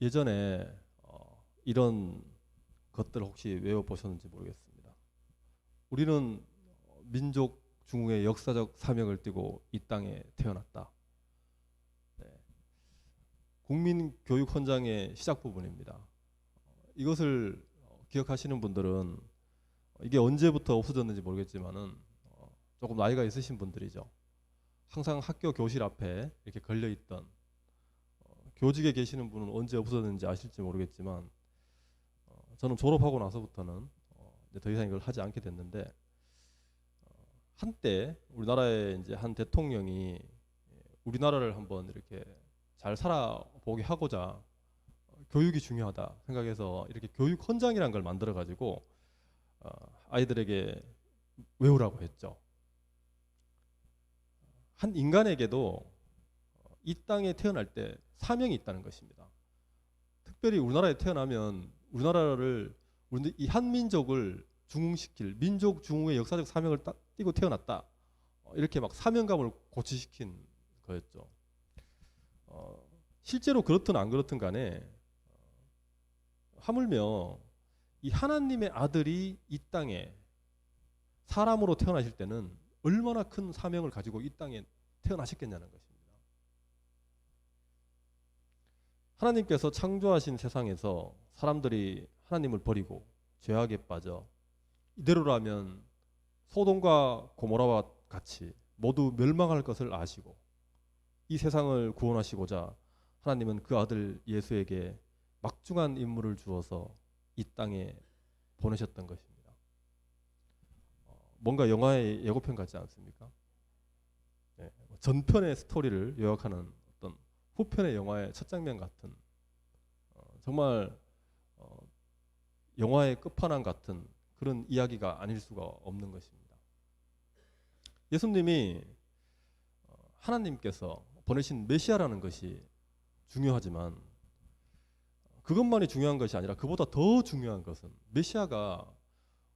예전에 이런 것들 혹시 외워보셨는지 모르겠습니다. 우리는 민족 중흥의 역사적 사명을 띠고 이 땅에 태어났다. 네. 국민교육 헌장의 시작 부분입니다. 이것을 기억하시는 분들은 이게 언제부터 없어졌는지 모르겠지만은 조금 나이가 있으신 분들이죠. 항상 학교 교실 앞에 이렇게 걸려있던, 교직에 계시는 분은 언제 없어졌는지 아실지 모르겠지만 저는 졸업하고 나서부터는 이제 더 이상 이걸 하지 않게 됐는데, 한때 우리나라의 이제 한 대통령이 우리나라를 한번 이렇게 잘 살아보게 하고자 교육이 중요하다 생각해서 이렇게 교육 헌장이라는 걸 만들어 가지고 아이들에게 외우라고 했죠. 한 인간에게도 이 땅에 태어날 때 사명이 있다는 것입니다. 특별히 우리나라에 태어나면 우리나라를, 이 한민족을 중흥시킬, 민족 중흥의 역사적 사명을 띠고 태어났다, 이렇게 막 사명감을 고취시킨 거였죠. 실제로 그렇든 안 그렇든 간에 하물며 이 하나님의 아들이 이 땅에 사람으로 태어나실 때는 얼마나 큰 사명을 가지고 이 땅에 태어나셨겠냐는 것입니다. 하나님께서 창조하신 세상에서 사람들이 하나님을 버리고 죄악에 빠져 이대로라면 소돔과 고모라와 같이 모두 멸망할 것을 아시고 이 세상을 구원하시고자 하나님은 그 아들 예수에게 막중한 임무를 주어서 이 땅에 보내셨던 것입니다. 뭔가 영화의 예고편 같지 않습니까? 네, 전편의 스토리를 요약하는 어떤 후편의 영화의 첫 장면 같은, 정말 영화의 끝판왕 같은 그런 이야기가 아닐 수가 없는 것입니다. 예수님이 하나님께서 보내신 메시아라는 것이 중요하지만 그것만이 중요한 것이 아니라 그보다 더 중요한 것은 메시아가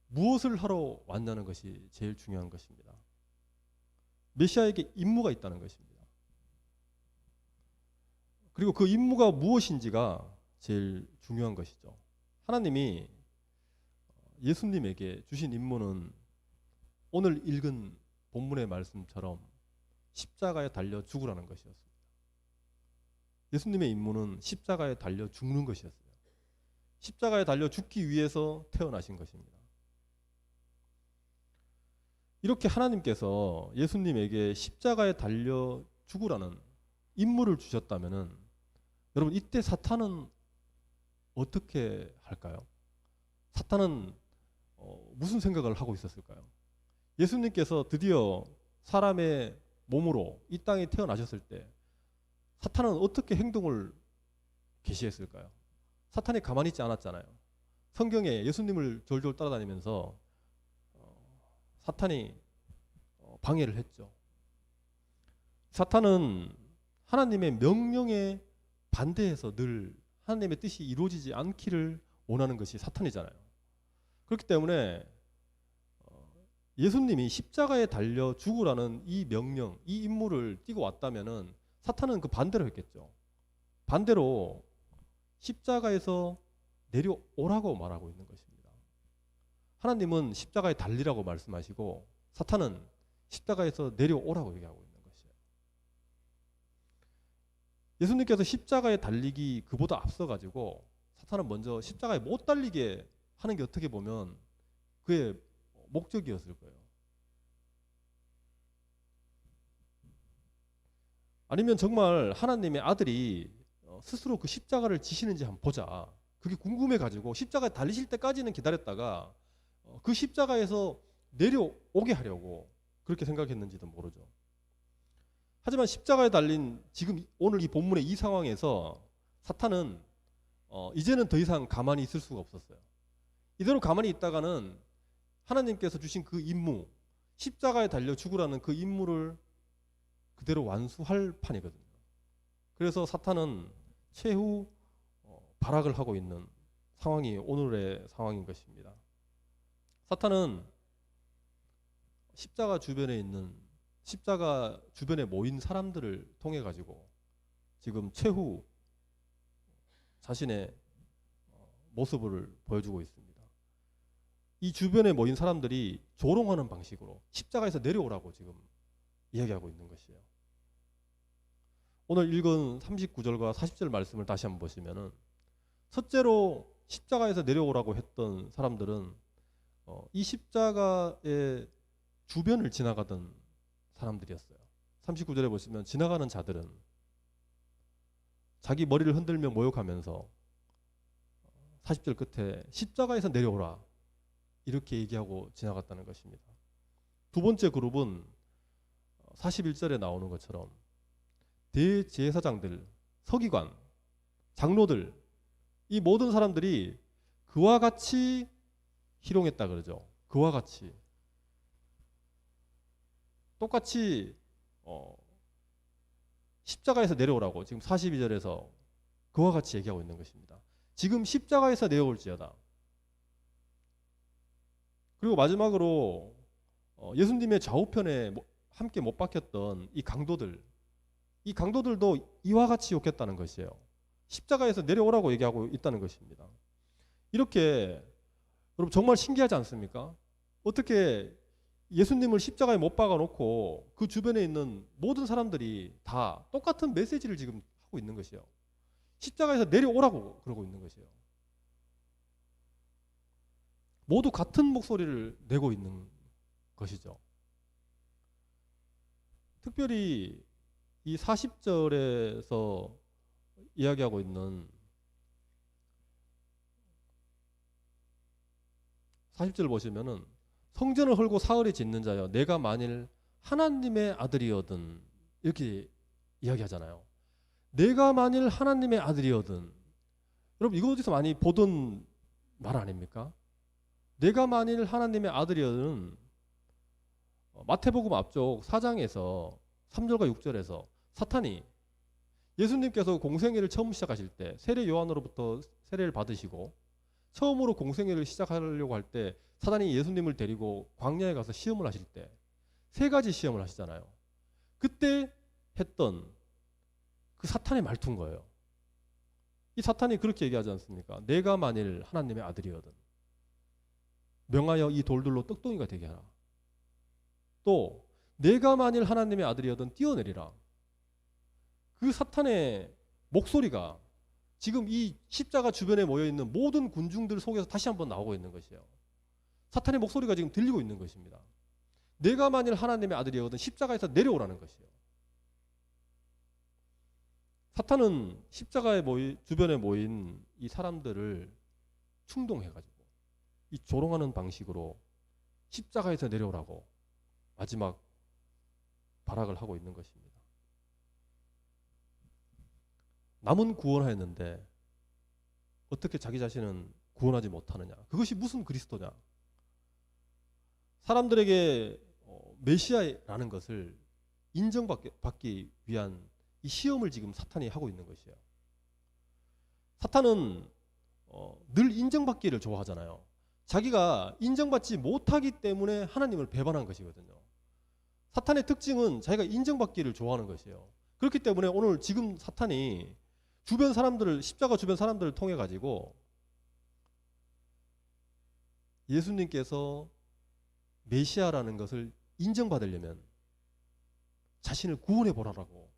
무엇을 하러 왔냐는 것이 제일 중요한 것입니다. 메시아에게 임무가 있다는 것입니다. 그리고 그 임무가 무엇인지가 제일 중요한 것이죠. 하나님이 예수님에게 주신 임무는 오늘 읽은 본문의 말씀처럼 십자가에 달려 죽으라는 것이었습니다. 예수님의 임무는 십자가에 달려 죽는 것이었어요. 십자가에 달려 죽기 위해서 태어나신 것입니다. 이렇게 하나님께서 예수님에게 십자가에 달려 죽으라는 임무를 주셨다면은 여러분, 이때 사탄은 어떻게 할까요? 사탄은 무슨 생각을 하고 있었을까요? 예수님께서 드디어 사람의 몸으로 이 땅에 태어나셨을 때 사탄은 어떻게 행동을 개시했을까요? 사탄이 가만히 있지 않았잖아요. 성경에 예수님을 졸졸 따라다니면서 사탄이 방해를 했죠. 사탄은 하나님의 명령에 반대해서 늘 하나님의 뜻이 이루어지지 않기를 원하는 것이 사탄이잖아요. 그렇기 때문에 예수님이 십자가에 달려 죽으라는 이 명령, 이 임무를 띠고 왔다면은 사탄은 그 반대로 했겠죠. 반대로 십자가에서 내려오라고 말하고 있는 것입니다. 하나님은 십자가에 달리라고 말씀하시고 사탄은 십자가에서 내려오라고 얘기하고 있는 것이에요. 예수님께서 십자가에 달리기 그보다 앞서가지고 사탄은 먼저 십자가에 못 달리게 하는 게 어떻게 보면 그의 목적이었을 거예요. 아니면 정말 하나님의 아들이 스스로 그 십자가를 지시는지 한번 보자. 그게 궁금해가지고 십자가에 달리실 때까지는 기다렸다가 그 십자가에서 내려오게 하려고 그렇게 생각했는지도 모르죠. 하지만 십자가에 달린 지금 오늘 이 본문의 이 상황에서 사탄은 이제는 더 이상 가만히 있을 수가 없었어요. 이대로 가만히 있다가는 하나님께서 주신 그 임무, 십자가에 달려 죽으라는 그 임무를 그대로 완수할 판이거든요. 그래서 사탄은 최후 발악을 하고 있는 상황이 오늘의 상황인 것입니다. 사탄은 십자가 주변에 있는, 십자가 주변에 모인 사람들을 통해 가지고 지금 최후 자신의 모습을 보여주고 있습니다. 이 주변에 모인 사람들이 조롱하는 방식으로 십자가에서 내려오라고 지금 이야기하고 있는 것이에요. 오늘 읽은 39절과 40절 말씀을 다시 한번 보시면은 첫째로 십자가에서 내려오라고 했던 사람들은 이 십자가의 주변을 지나가던 사람들이었어요. 39절에 보시면 지나가는 자들은 자기 머리를 흔들며 모욕하면서 40절 끝에 십자가에서 내려오라 이렇게 얘기하고 지나갔다는 것입니다. 두 번째 그룹은 41절에 나오는 것처럼 대제사장들, 서기관, 장로들 이 모든 사람들이 그와 같이 희롱했다 그러죠. 그와 같이 똑같이 십자가에서 내려오라고 지금 42절에서 그와 같이 얘기하고 있는 것입니다. 지금 십자가에서 내려올지어다. 그리고 마지막으로 예수님의 좌우편에 함께 못 박혔던 이 강도들도 이와 같이 욕했다는 것이에요. 십자가에서 내려오라고 얘기하고 있다는 것입니다. 이렇게 여러분 정말 신기하지 않습니까? 어떻게 예수님을 십자가에 못 박아놓고 그 주변에 있는 모든 사람들이 다 똑같은 메시지를 지금 하고 있는 것이에요. 십자가에서 내려오라고 그러고 있는 것이에요. 모두 같은 목소리를 내고 있는 것이죠. 특별히 이 40절에서 이야기하고 있는 40절 보시면은 성전을 헐고 사흘에 짓는 자여 내가 만일 하나님의 아들이거든 이렇게 이야기하잖아요. 내가 만일 하나님의 아들이거든. 여러분 이거 어디서 많이 보던 말 아닙니까? 내가 만일 하나님의 아들이거든. 마태복음 앞쪽 4장에서 3절과 6절에서 사탄이 예수님께서 공생애를 처음 시작하실 때 세례 요한으로부터 세례를 받으시고 처음으로 공생애를 시작하려고 할 때 사단이 예수님을 데리고 광야에 가서 시험을 하실 때 세 가지 시험을 하시잖아요. 그때 했던 그 사탄의 말투인 거예요. 이 사탄이 그렇게 얘기하지 않습니까? 내가 만일 하나님의 아들이거든 명하여 이 돌들로 떡덩이가 되게 하라. 또 내가 만일 하나님의 아들이거든 뛰어내리라. 그 사탄의 목소리가 지금 이 십자가 주변에 모여있는 모든 군중들 속에서 다시 한번 나오고 있는 것이에요. 사탄의 목소리가 지금 들리고 있는 것입니다. 내가 만일 하나님의 아들이거든 십자가에서 내려오라는 것이에요. 사탄은 십자가에 주변에 모인 이 사람들을 충동해가지고 이 조롱하는 방식으로 십자가에서 내려오라고 마지막 발악을 하고 있는 것입니다. 남은 구원하였는데 어떻게 자기 자신은 구원하지 못하느냐? 그것이 무슨 그리스도냐? 사람들에게 메시아라는 것을 인정받기 위한 이 시험을 지금 사탄이 하고 있는 것이에요. 사탄은 늘 인정받기를 좋아하잖아요. 자기가 인정받지 못하기 때문에 하나님을 배반한 것이거든요. 사탄의 특징은 자기가 인정받기를 좋아하는 것이에요. 그렇기 때문에 오늘 지금 사탄이 주변 사람들을 십자가 주변 사람들을 통해 가지고 예수님께서 메시아라는 것을 인정받으려면 자신을 구원해 보라라고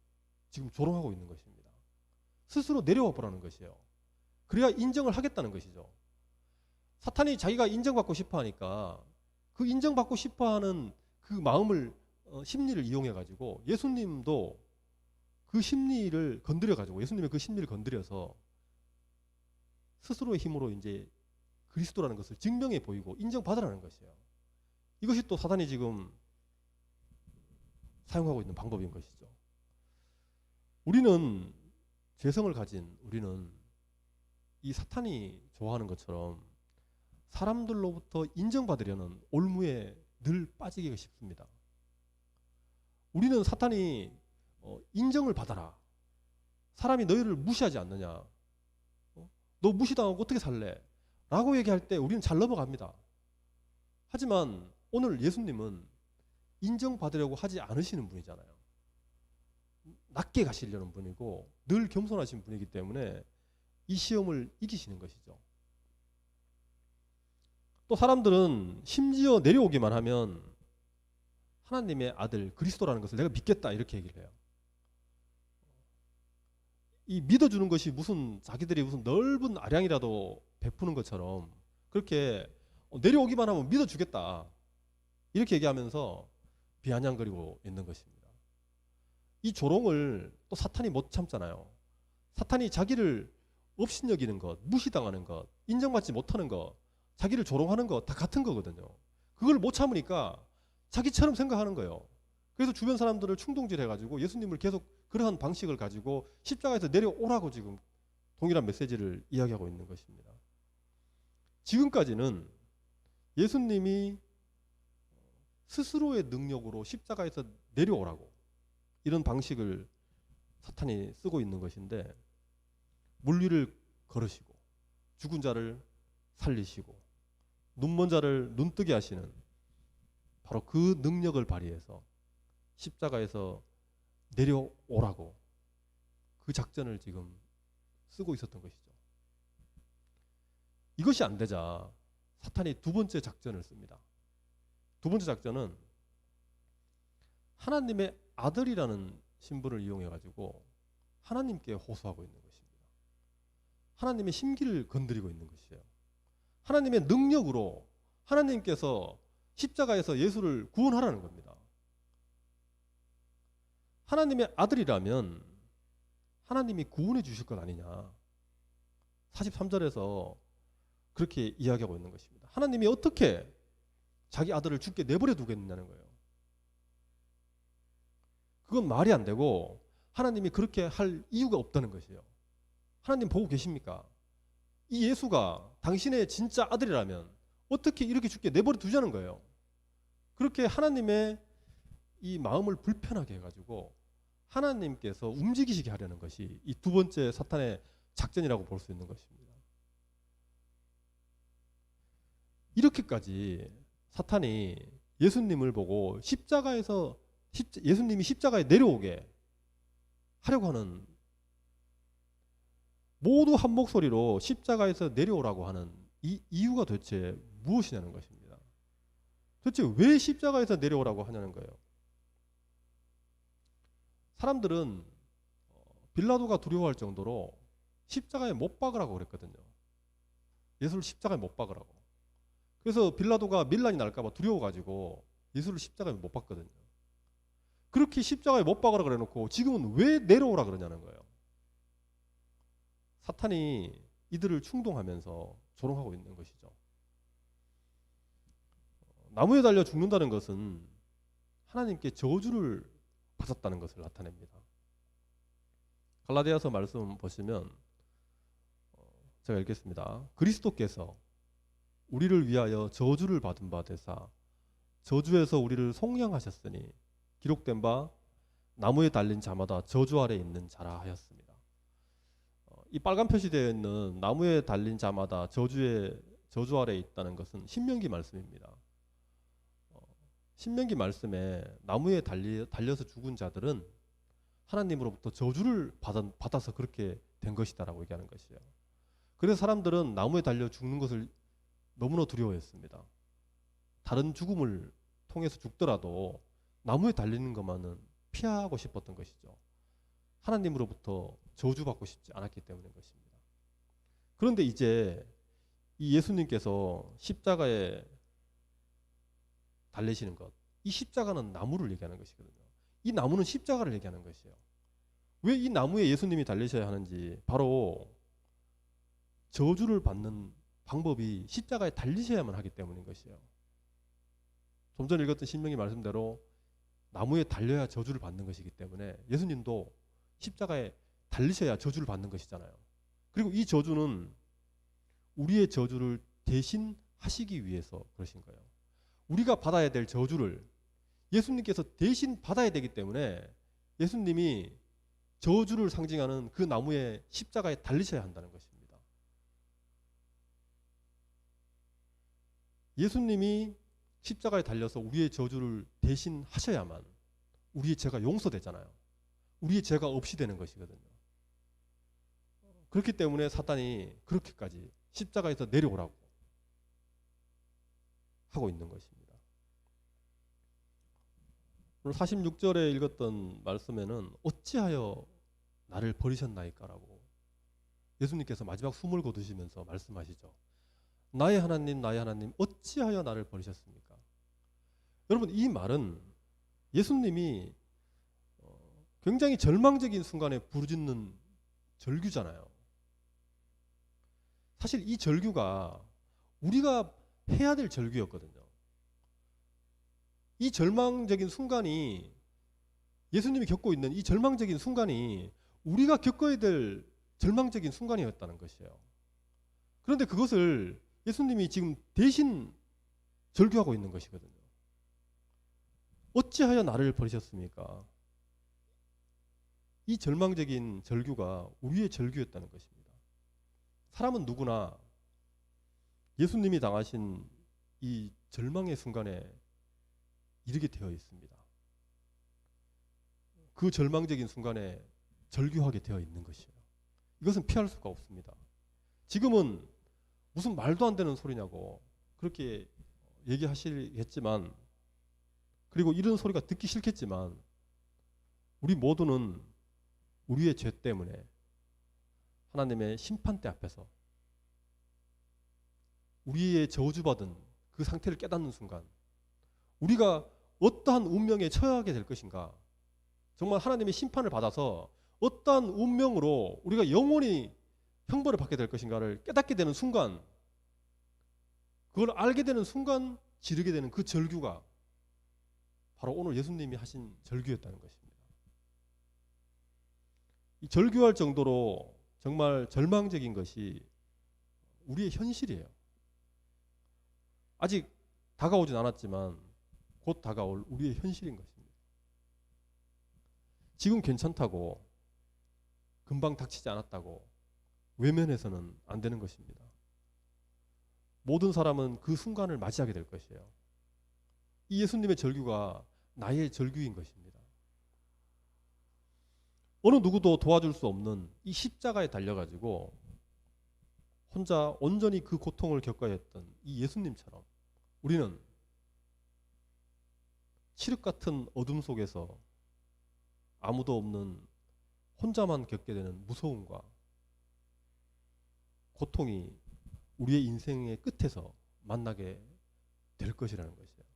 지금 조롱하고 있는 것입니다. 스스로 내려와 보라는 것이에요. 그래야 인정을 하겠다는 것이죠. 사탄이 자기가 인정받고 싶어 하니까 그 인정받고 싶어 하는 그 마음을 심리를 이용해 가지고 예수님도 그 심리를 건드려 가지고 예수님의 그 심리를 건드려서 스스로의 힘으로 이제 그리스도라는 것을 증명해 보이고 인정받으라는 것이에요. 이것이 또 사탄이 지금 사용하고 있는 방법인 것이죠. 우리는 죄성을 가진 우리는 이 사탄이 좋아하는 것처럼 사람들로부터 인정받으려는 올무에 늘 빠지기가 쉽습니다. 우리는 사탄이 인정을 받아라. 사람이 너희를 무시하지 않느냐. 너 무시당하고 어떻게 살래? 라고 얘기할 때 우리는 잘 넘어갑니다. 하지만 오늘 예수님은 인정받으려고 하지 않으시는 분이잖아요. 낮게 가시려는 분이고 늘 겸손하신 분이기 때문에 이 시험을 이기시는 것이죠. 또 사람들은 심지어 내려오기만 하면 하나님의 아들 그리스도라는 것을 내가 믿겠다 이렇게 얘기를 해요. 이 믿어주는 것이 무슨 자기들이 무슨 넓은 아량이라도 베푸는 것처럼 그렇게 내려오기만 하면 믿어주겠다 이렇게 얘기하면서 비아냥거리고 있는 것입니다. 이 조롱을 또 사탄이 못 참잖아요. 사탄이 자기를 업신여기는 것, 무시당하는 것, 인정받지 못하는 것, 자기를 조롱하는 것 다 같은 거거든요. 그걸 못 참으니까 자기처럼 생각하는 거예요. 그래서 주변 사람들을 충동질해가지고 예수님을 계속 그러한 방식을 가지고 십자가에서 내려오라고 지금 동일한 메시지를 이야기하고 있는 것입니다. 지금까지는 예수님이 스스로의 능력으로 십자가에서 내려오라고 이런 방식을 사탄이 쓰고 있는 것인데, 물 위를 걸으시고 죽은 자를 살리시고 눈먼 자를 눈뜨게 하시는 바로 그 능력을 발휘해서 십자가에서 내려오라고 그 작전을 지금 쓰고 있었던 것이죠. 이것이 안 되자 사탄이 두 번째 작전을 씁니다. 두 번째 작전은 하나님의 아들이라는 신분을 이용해 가지고 하나님께 호소하고 있는 것입니다. 하나님의 심기를 건드리고 있는 것이에요. 하나님의 능력으로 하나님께서 십자가에서 예수를 구원하라는 겁니다. 하나님의 아들이라면 하나님이 구원해 주실 것 아니냐. 43절에서 그렇게 이야기하고 있는 것입니다. 하나님이 어떻게 자기 아들을 죽게 내버려 두겠느냐는 거예요. 그건 말이 안 되고 하나님이 그렇게 할 이유가 없다는 것이에요. 하나님 보고 계십니까? 이 예수가 당신의 진짜 아들이라면 어떻게 이렇게 죽게 내버려 두자는 거예요. 그렇게 하나님의 이 마음을 불편하게 해가지고 하나님께서 움직이시게 하려는 것이 이 두 번째 사탄의 작전이라고 볼 수 있는 것입니다. 이렇게까지 사탄이 예수님을 보고 예수님이 십자가에 내려오게 하려고 하는, 모두 한 목소리로 십자가에서 내려오라고 하는 이 이유가 도대체 무엇이냐는 것입니다. 도대체 왜 십자가에서 내려오라고 하냐는 거예요. 사람들은 빌라도가 두려워할 정도로 십자가에 못 박으라고 그랬거든요. 예수를 십자가에 못 박으라고. 그래서 빌라도가 밀란이 날까봐 두려워가지고 예수를 십자가에 못 박거든요. 그렇게 십자가에 못 박으라 그래놓고 지금은 왜 내려오라 그러냐는 거예요. 사탄이 이들을 충동하면서 조롱하고 있는 것이죠. 나무에 달려 죽는다는 것은 하나님께 저주를 받았다는 것을 나타냅니다. 갈라디아서 말씀 보시면 제가 읽겠습니다. 그리스도께서 우리를 위하여 저주를 받은 바 되사 저주에서 우리를 속량하셨으니 기록된 바 나무에 달린 자마다 저주 아래 있는 자라 하였습니다. 이 빨간 표시되어 있는 나무에 달린 자마다 저주 아래 있다는 것은 신명기 말씀입니다. 신명기 말씀에 나무에 달려서 죽은 자들은 하나님으로부터 저주를 받아서 그렇게 된 것이다라고 얘기하는 것이에요. 그래서 사람들은 나무에 달려 죽는 것을 너무나 두려워했습니다. 다른 죽음을 통해서 죽더라도 나무에 달리는 것만은 피하고 싶었던 것이죠. 하나님으로부터 저주받고 싶지 않았기 때문인 것입니다. 그런데 이제 이 예수님께서 십자가에 달리시는 것, 이 십자가는 나무를 얘기하는 것이거든요. 이 나무는 십자가를 얘기하는 것이에요. 왜 이 나무에 예수님이 달리셔야 하는지, 바로 저주를 받는 방법이 십자가에 달리셔야만 하기 때문인 것이에요. 좀 전에 읽었던 신명기 말씀대로 나무에 달려야 저주를 받는 것이기 때문에 예수님도 십자가에 달리셔야 저주를 받는 것이잖아요. 그리고 이 저주는 우리의 저주를 대신 하시기 위해서 그러신 거예요. 우리가 받아야 될 저주를 예수님께서 대신 받아야 되기 때문에 예수님이 저주를 상징하는 그 나무의 십자가에 달리셔야 한다는 것입니다. 예수님이 십자가에 달려서 우리의 저주를 대신 하셔야만 우리의 죄가 용서되잖아요. 우리의 죄가 없이 되는 것이거든요. 그렇기 때문에 사탄이 그렇게까지 십자가에서 내려오라고 하고 있는 것입니다. 오늘 46절에 읽었던 말씀에는 어찌하여 나를 버리셨나이까라고 예수님께서 마지막 숨을 거두시면서 말씀하시죠. 나의 하나님 어찌하여 나를 버리셨습니까? 여러분, 이 말은 예수님이 굉장히 절망적인 순간에 부르짖는 절규잖아요. 사실 이 절규가 우리가 해야 될 절규였거든요. 이 절망적인 순간이, 예수님이 겪고 있는 이 절망적인 순간이 우리가 겪어야 될 절망적인 순간이었다는 것이에요. 그런데 그것을 예수님이 지금 대신 절규하고 있는 것이거든요. 어찌하여 나를 버리셨습니까? 이 절망적인 절규가 우리의 절규였다는 것입니다. 사람은 누구나 예수님이 당하신 이 절망의 순간에 이르게 되어 있습니다. 그 절망적인 순간에 절규하게 되어 있는 것이에요. 이것은 피할 수가 없습니다. 지금은 무슨 말도 안 되는 소리냐고 그렇게 얘기하시겠지만, 그리고 이런 소리가 듣기 싫겠지만, 우리 모두는 우리의 죄 때문에 하나님의 심판대 앞에서 우리의 저주받은 그 상태를 깨닫는 순간 우리가 어떠한 운명에 처하게 될 것인가, 정말 하나님의 심판을 받아서 어떠한 운명으로 우리가 영원히 형벌을 받게 될 것인가를 깨닫게 되는 순간, 그걸 알게 되는 순간 지르게 되는 그 절규가 바로 오늘 예수님이 하신 절규였다는 것입니다. 이 절규할 정도로 정말 절망적인 것이 우리의 현실이에요. 아직 다가오진 않았지만 곧 다가올 우리의 현실인 것입니다. 지금 괜찮다고, 금방 닥치지 않았다고 외면해서는 안 되는 것입니다. 모든 사람은 그 순간을 맞이하게 될 것이에요. 이 예수님의 절규가 나의 절규인 것입니다. 어느 누구도 도와줄 수 없는 이 십자가에 달려가지고 혼자 온전히 그 고통을 겪어야 했던 이 예수님처럼 우리는 칠흑 같은 어둠 속에서 아무도 없는 혼자만 겪게 되는 무서움과 고통이 우리의 인생의 끝에서 만나게 될 것이라는 것이에요.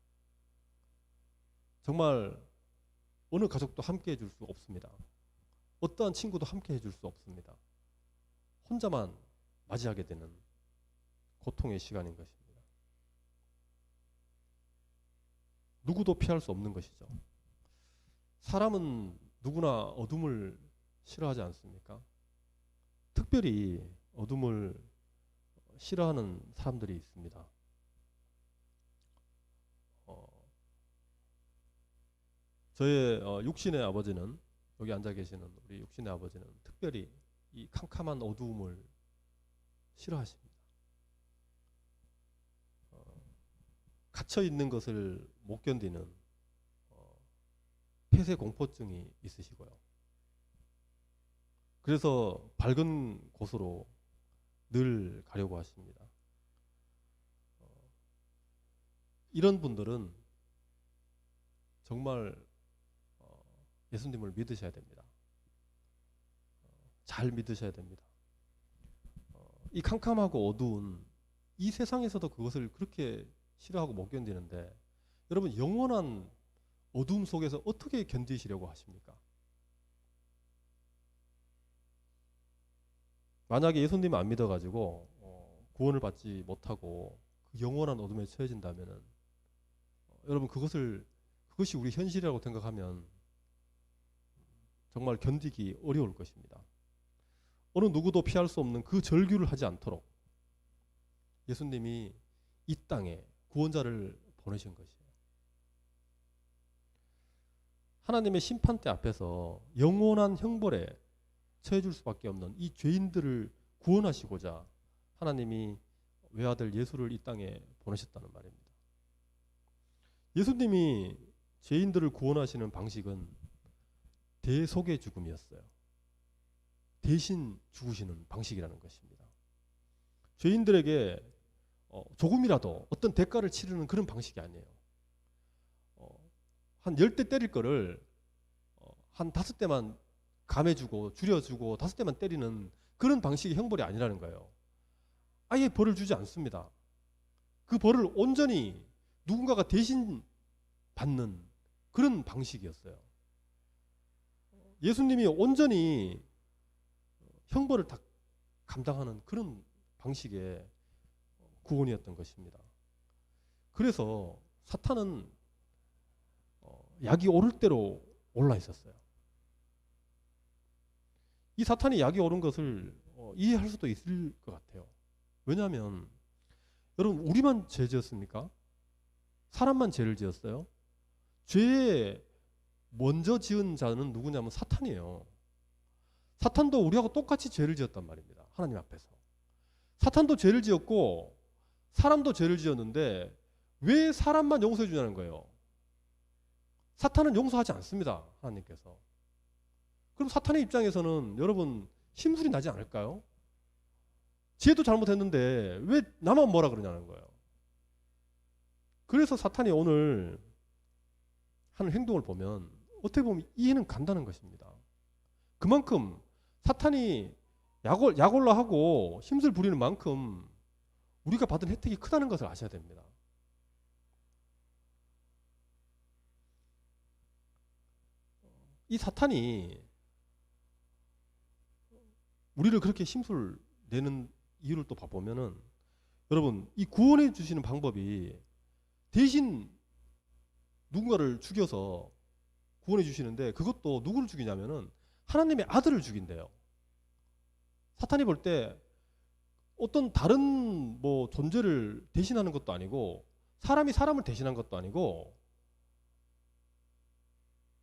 정말 어느 가족도 함께 해줄 수 없습니다. 어떠한 친구도 함께 해줄 수 없습니다. 혼자만 맞이하게 되는 고통의 시간인 것입니다. 누구도 피할 수 없는 것이죠. 사람은 누구나 어둠을 싫어하지 않습니까? 특별히 어둠을 싫어하는 사람들이 있습니다. 저의 육신의 아버지는, 여기 앉아 계시는 우리 육신의 아버지는 특별히 이 캄캄한 어두움을 싫어하십니다. 갇혀 있는 것을 못 견디는 폐쇄 공포증이 있으시고요. 그래서 밝은 곳으로 늘 가려고 하십니다. 이런 분들은 정말 예수님을 믿으셔야 됩니다. 잘 믿으셔야 됩니다. 이 캄캄하고 어두운 이 세상에서도 그것을 그렇게 싫어하고 못 견디는데, 여러분 영원한 어두움 속에서 어떻게 견디시려고 하십니까? 만약에 예수님을 안 믿어가지고 구원을 받지 못하고 그 영원한 어둠에 처해진다면은 여러분 그것이 우리 현실이라고 생각하면 정말 견디기 어려울 것입니다. 어느 누구도 피할 수 없는 그 절규를 하지 않도록 예수님이 이 땅에 구원자를 보내신 것이에요. 하나님의 심판대 앞에서 영원한 형벌에 처해줄 수밖에 없는 이 죄인들을 구원하시고자 하나님이 외아들 예수를 이 땅에 보내셨다는 말입니다. 예수님이 죄인들을 구원하시는 방식은 대속의 죽음이었어요. 대신 죽으시는 방식이라는 것입니다. 죄인들에게 조금이라도 어떤 대가를 치르는 그런 방식이 아니에요. 한 10대 때릴 거를 한 5대만 감해주고 줄여주고 5대만 때리는 그런 방식의 형벌이 아니라는 거예요. 아예 벌을 주지 않습니다. 그 벌을 온전히 누군가가 대신 받는 그런 방식이었어요. 예수님이 온전히 형벌을 다 감당하는 그런 방식의 구원이었던 것입니다. 그래서 사탄은 약이 오를 대로 올라 있었어요. 이 사탄이 약이 오른 것을 이해할 수도 있을 것 같아요. 왜냐하면 여러분, 우리만 죄 지었습니까? 사람만 죄를 지었어요? 죄에 먼저 지은 자는 누구냐면 사탄이에요. 사탄도 우리하고 똑같이 죄를 지었단 말입니다. 하나님 앞에서. 사탄도 죄를 지었고 사람도 죄를 지었는데 왜 사람만 용서해 주냐는 거예요. 사탄은 용서하지 않습니다. 하나님께서. 그럼 사탄의 입장에서는 여러분 심술이 나지 않을까요? 쟤도 잘못했는데 왜 나만 뭐라 그러냐는 거예요. 그래서 사탄이 오늘 하는 행동을 보면 어떻게 보면 이해는 간다는 것입니다. 그만큼 사탄이 약올라 하고 힘을 부리는 만큼 우리가 받은 혜택이 크다는 것을 아셔야 됩니다. 이 사탄이 우리를 그렇게 심술 내는 이유를 또 봐보면은 여러분, 이 구원해 주시는 방법이 대신 누군가를 죽여서 구원해 주시는데 그것도 누구를 죽이냐면은 하나님의 아들을 죽인대요. 사탄이 볼 때 어떤 다른 뭐 존재를 대신하는 것도 아니고 사람이 사람을 대신한 것도 아니고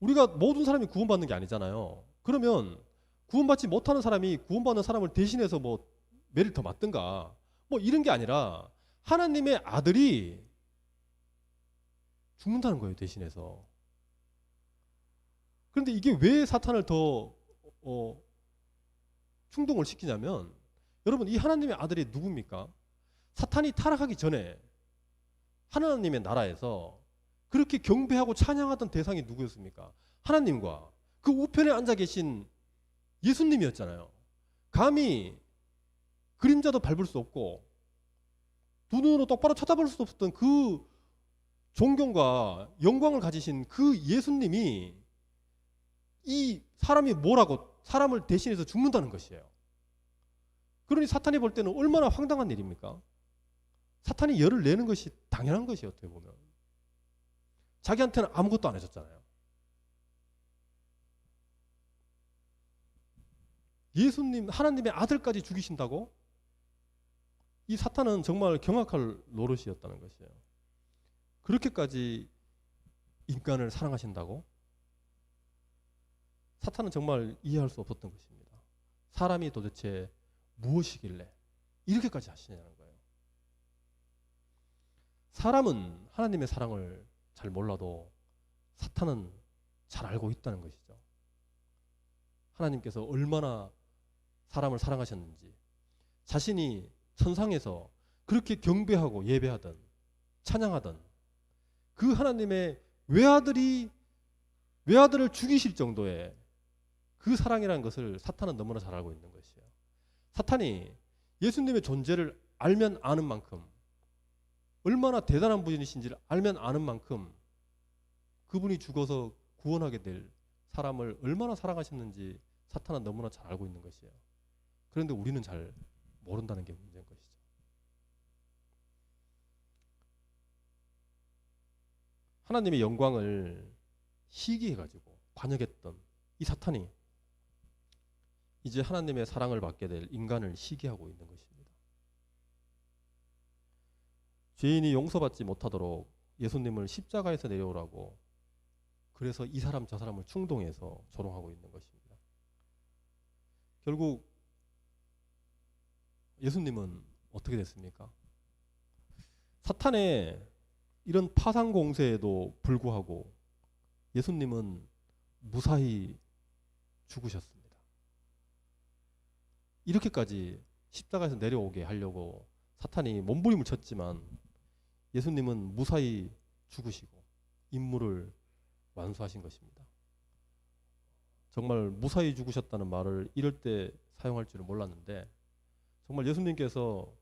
우리가 모든 사람이 구원받는 게 아니잖아요. 그러면 구원받지 못하는 사람이 구원받는 사람을 대신해서 뭐 매를 더 맞든가 뭐 이런 게 아니라 하나님의 아들이 죽는다는 거예요, 대신해서. 그런데 이게 왜 사탄을 더 충동을 시키냐면 여러분, 이 하나님의 아들이 누굽니까? 사탄이 타락하기 전에 하나님의 나라에서 그렇게 경배하고 찬양하던 대상이 누구였습니까? 하나님과 그 우편에 앉아 계신 예수님이었잖아요. 감히 그림자도 밟을 수 없고 두 눈으로 똑바로 쳐다볼 수 없었던 그 존경과 영광을 가지신 그 예수님이 이 사람이 뭐라고 사람을 대신해서 죽는다는 것이에요. 그러니 사탄이 볼 때는 얼마나 황당한 일입니까? 사탄이 열을 내는 것이 당연한 것이에요. 어떻게 보면 자기한테는 아무것도 안 해줬잖아요. 예수님, 하나님의 아들까지 죽이신다고? 이 사탄은 정말 경악할 노릇이었다는 것이에요. 그렇게까지 인간을 사랑하신다고? 사탄은 정말 이해할 수 없었던 것입니다. 사람이 도대체 무엇이길래 이렇게까지 하시냐는 거예요. 사람은 하나님의 사랑을 잘 몰라도 사탄은 잘 알고 있다는 것이죠. 하나님께서 얼마나 사람을 사랑하셨는지, 자신이 천상에서 그렇게 경배하고 예배하던 찬양하던 그 하나님의 외아들을 죽이실 정도의 그 사랑이라는 것을 사탄은 너무나 잘 알고 있는 것이에요. 사탄이 예수님의 존재를 알면 아는 만큼, 얼마나 대단한 분이신지를 알면 아는 만큼 그분이 죽어서 구원하게 될 사람을 얼마나 사랑하셨는지 사탄은 너무나 잘 알고 있는 것이에요. 그런데 우리는 잘 모른다는 게 문제인 것이죠. 하나님의 영광을 시기해가지고 관역했던 이 사탄이 이제 하나님의 사랑을 받게 될 인간을 시기하고 있는 것입니다. 죄인이 용서받지 못하도록 예수님을 십자가에서 내려오라고, 그래서 이 사람 저 사람을 충동해서 조롱하고 있는 것입니다. 결국 예수님은 어떻게 됐습니까? 사탄의 이런 파상 공세에도 불구하고 예수님은 무사히 죽으셨습니다. 이렇게까지 십자가에서 내려오게 하려고 사탄이 몸부림을 쳤지만 예수님은 무사히 죽으시고 임무를 완수하신 것입니다. 정말 무사히 죽으셨다는 말을 이럴 때 사용할 줄은 몰랐는데 정말 예수님께서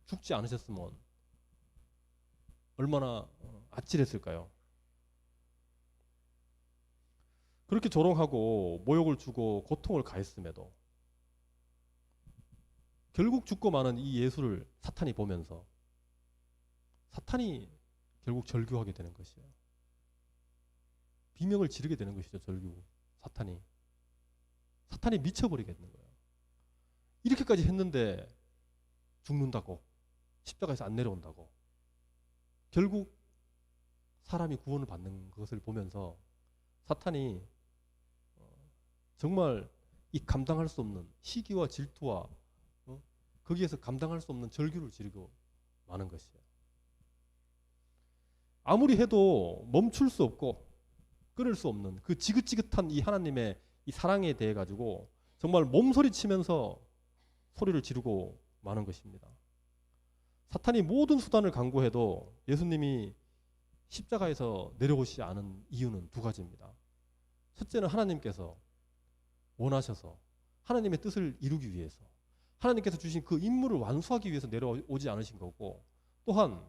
죽지 않으셨으면 얼마나 아찔했을까요? 그렇게 조롱하고 모욕을 주고 고통을 가했음에도 결국 죽고 마는 이 예수를 사탄이 보면서 사탄이 결국 절규하게 되는 것이에요. 비명을 지르게 되는 것이죠. 절규. 사탄이 미쳐버리게 되는 거예요. 이렇게까지 했는데 죽는다고, 십자가에서 안 내려온다고, 결국 사람이 구원을 받는 것을 보면서 사탄이 정말 이 감당할 수 없는 시기와 질투와 거기에서 감당할 수 없는 절규를 지르고 마는 것이에요. 아무리 해도 멈출 수 없고 끊을 수 없는 그 지긋지긋한 이 하나님의 이 사랑에 대해 가지고 정말 몸소리치면서 소리를 지르고 마는 것입니다. 사탄이 모든 수단을 강구해도 예수님이 십자가에서 내려오시지 않은 이유는 두 가지입니다. 첫째는 하나님께서 원하셔서 하나님의 뜻을 이루기 위해서 하나님께서 주신 그 임무를 완수하기 위해서 내려오지 않으신 거고, 또한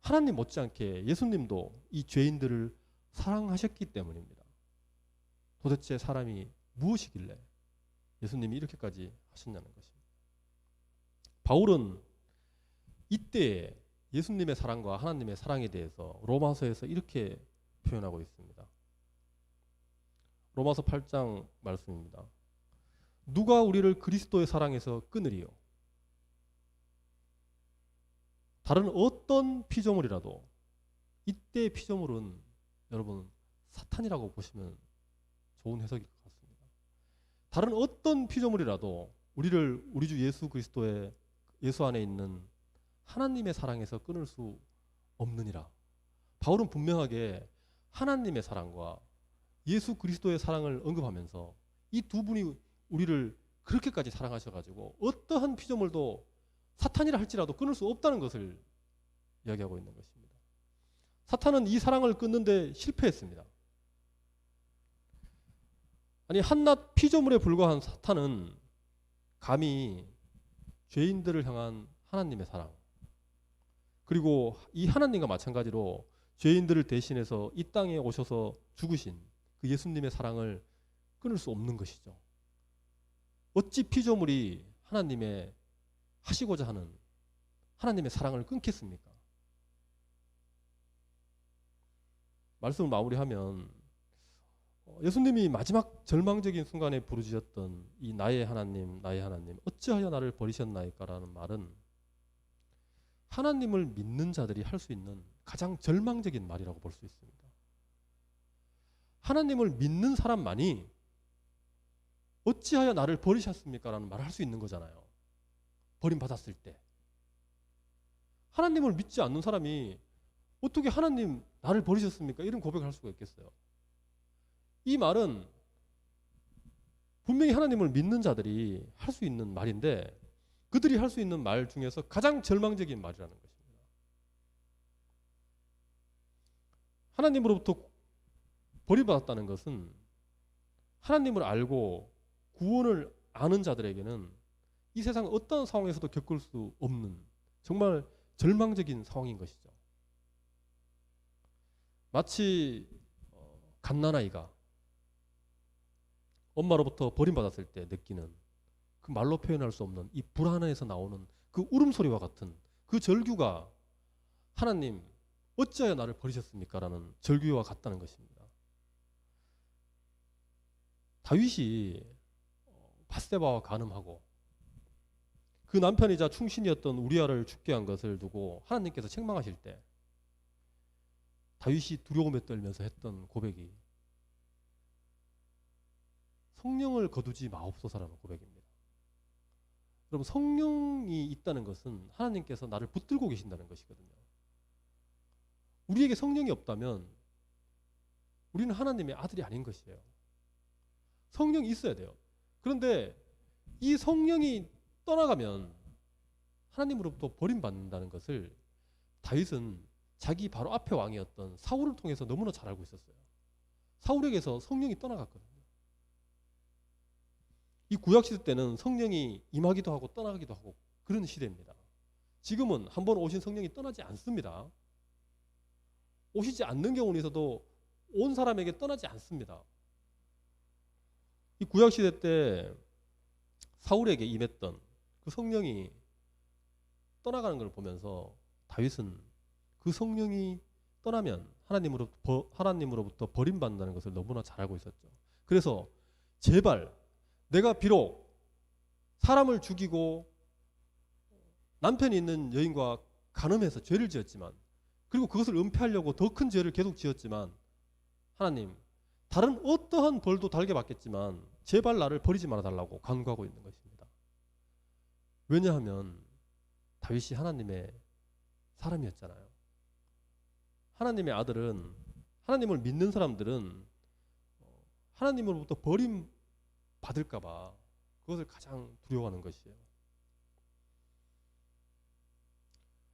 하나님 못지않게 예수님도 이 죄인들을 사랑하셨기 때문입니다. 도대체 사람이 무엇이길래 예수님이 이렇게까지 하셨냐는 것입니다. 바울은 이때 예수님의 사랑과 하나님의 사랑에 대해서 로마서에서 이렇게 표현하고 있습니다. 로마서 8장 말씀입니다. 누가 우리를 그리스도의 사랑에서 끊으리요? 다른 어떤 피조물이라도, 이때의 피조물은 여러분 사탄이라고 보시면 좋은 해석일 것 같습니다. 다른 어떤 피조물이라도 우리를 우리 주 예수 그리스도의 예수 안에 있는 하나님의 사랑에서 끊을 수 없느니라. 바울은 분명하게 하나님의 사랑과 예수 그리스도의 사랑을 언급하면서 이 두 분이 우리를 그렇게까지 사랑하셔가지고 어떠한 피조물도 사탄이라 할지라도 끊을 수 없다는 것을 이야기하고 있는 것입니다. 사탄은 이 사랑을 끊는데 실패했습니다. 아니, 한낱 피조물에 불과한 사탄은 감히 죄인들을 향한 하나님의 사랑, 그리고 이 하나님과 마찬가지로 죄인들을 대신해서 이 땅에 오셔서 죽으신 그 예수님의 사랑을 끊을 수 없는 것이죠. 어찌 피조물이 하나님의 하시고자 하는 하나님의 사랑을 끊겠습니까? 말씀을 마무리하면 예수님이 마지막 절망적인 순간에 부르짖었던 이 나의 하나님, 나의 하나님, 어찌하여 나를 버리셨나이까라는 말은 하나님을 믿는 자들이 할 수 있는 가장 절망적인 말이라고 볼 수 있습니다. 하나님을 믿는 사람만이 어찌하여 나를 버리셨습니까? 라는 말을 할 수 있는 거잖아요. 버림받았을 때. 하나님을 믿지 않는 사람이 어떻게 하나님 나를 버리셨습니까? 이런 고백을 할 수가 있겠어요. 이 말은 분명히 하나님을 믿는 자들이 할 수 있는 말인데 그들이 할 수 있는 말 중에서 가장 절망적인 말이라는 것입니다. 하나님으로부터 버림받았다는 것은 하나님을 알고 구원을 아는 자들에게는 이 세상 어떤 상황에서도 겪을 수 없는 정말 절망적인 상황인 것이죠. 마치 갓난아이가 엄마로부터 버림받았을 때 느끼는 그 말로 표현할 수 없는 이 불안에서 나오는 그 울음소리와 같은 그 절규가 하나님 어찌하여 나를 버리셨습니까? 라는 절규와 같다는 것입니다. 다윗이 밧세바와 간음하고 그 남편이자 충신이었던 우리아를 죽게 한 것을 두고 하나님께서 책망하실 때 다윗이 두려움에 떨면서 했던 고백이 성령을 거두지 마옵소서라는 고백입니다. 여러분, 성령이 있다는 것은 하나님께서 나를 붙들고 계신다는 것이거든요. 우리에게 성령이 없다면 우리는 하나님의 아들이 아닌 것이에요. 성령이 있어야 돼요. 그런데 이 성령이 떠나가면 하나님으로부터 버림받는다는 것을 다윗은 자기 바로 앞에 왕이었던 사울을 통해서 너무나 잘 알고 있었어요. 사울에게서 성령이 떠나갔거든요. 이 구약시대 때는 성령이 임하기도 하고 떠나가기도 하고 그런 시대입니다. 지금은 한 번 오신 성령이 떠나지 않습니다. 오시지 않는 경우는 있어도 온 사람에게 떠나지 않습니다. 이 구약시대 때 사울에게 임했던 그 성령이 떠나가는 걸 보면서 다윗은 그 성령이 떠나면 하나님으로부터 버림받는다는 것을 너무나 잘 알고 있었죠. 그래서 제발 내가 비록 사람을 죽이고 남편이 있는 여인과 간음해서 죄를 지었지만, 그리고 그것을 은폐하려고 더 큰 죄를 계속 지었지만, 하나님 다른 어떠한 벌도 달게 받겠지만 제발 나를 버리지 말아달라고 간구하고 있는 것입니다. 왜냐하면 다윗이 하나님의 사람이었잖아요. 하나님의 아들은, 하나님을 믿는 사람들은 하나님으로부터 버림 받을까봐 그것을 가장 두려워하는 것이에요.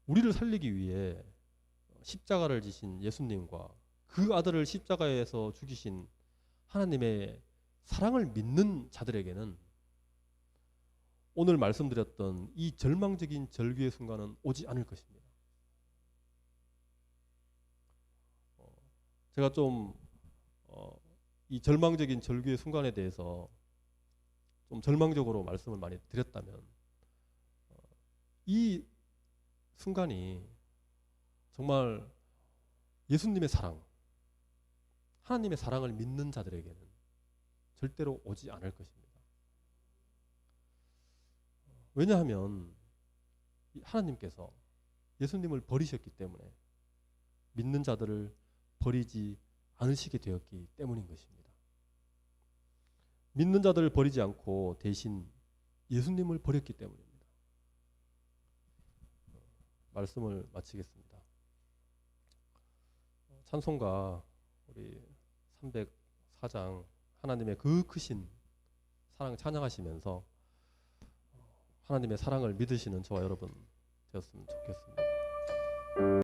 우리를 살리기 위해 십자가를 지신 예수님과 그 아들을 십자가에서 죽이신 하나님의 사랑을 믿는 자들에게는 오늘 말씀드렸던 이 절망적인 절규의 순간은 오지 않을 것입니다. 제가 좀 이 절망적인 절규의 순간에 대해서 좀 절망적으로 말씀을 많이 드렸다면, 이 순간이 정말 예수님의 사랑, 하나님의 사랑을 믿는 자들에게는 절대로 오지 않을 것입니다. 왜냐하면 하나님께서 예수님을 버리셨기 때문에 믿는 자들을 버리지 않으시게 되었기 때문인 것입니다. 믿는 자들을 버리지 않고 대신 예수님을 버렸기 때문입니다. 말씀을 마치겠습니다. 찬송가 우리 304장 하나님의 그 크신 사랑 찬양하시면서 하나님의 사랑을 믿으시는 저와 여러분 되었으면 좋겠습니다.